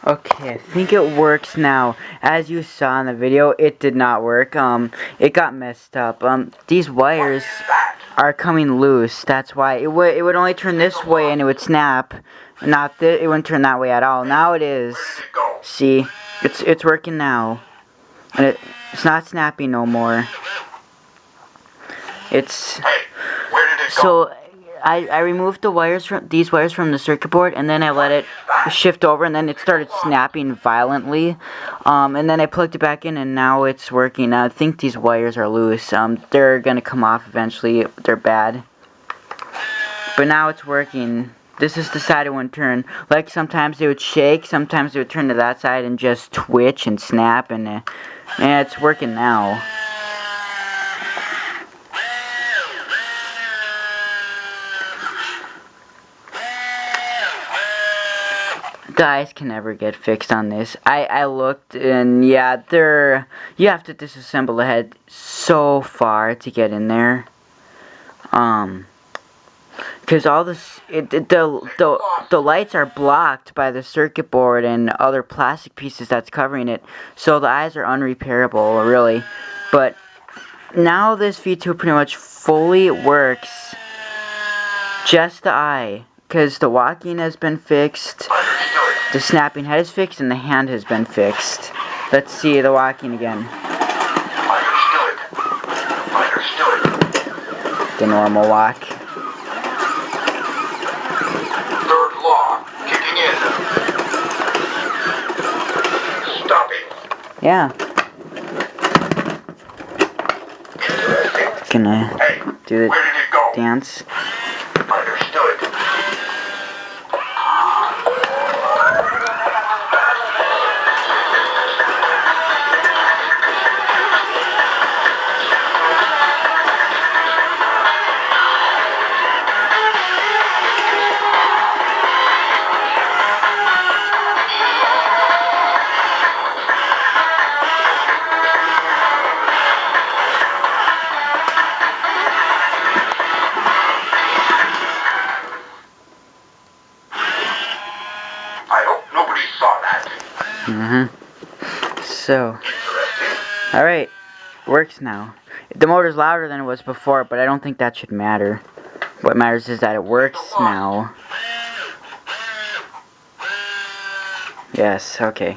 Okay, I think it works now. As you saw in the video, it did not work. It got messed up. These wires are coming loose. That's why it would only turn this way and it would snap. Not this. It wouldn't turn that way at all. Now it is. See, it's working now, and it's not snapping no more. It's so. I removed the wires from these wires from the circuit board, and then I let it shift over, and then it started snapping violently. And then I plugged it back in, and now it's working. I think these wires are loose. They're gonna come off eventually. They're bad, but now it's working. This is the side it wouldn't turn. Like sometimes it would shake, sometimes it would turn to that side and just twitch and snap, and it's working now. Guys can never get fixed on this. I looked, and yeah, you have to disassemble the head so far to get in there. Because all this, the lights are blocked by the circuit board and other plastic pieces that's covering it, so the eyes are unrepairable, really. But now this V2 pretty much fully works. Just the eye, because the walking has been fixed. The snapping head is fixed, and the hand has been fixed. Let's see the walking again. Understood. The normal walk. Third law kicking in. Stopping. Yeah. Interesting. Gonna do the Where did it go? dance. Understood. So, alright, works now. The motor's louder than it was before, but I don't think that should matter. What matters is that it works now. Yes, okay.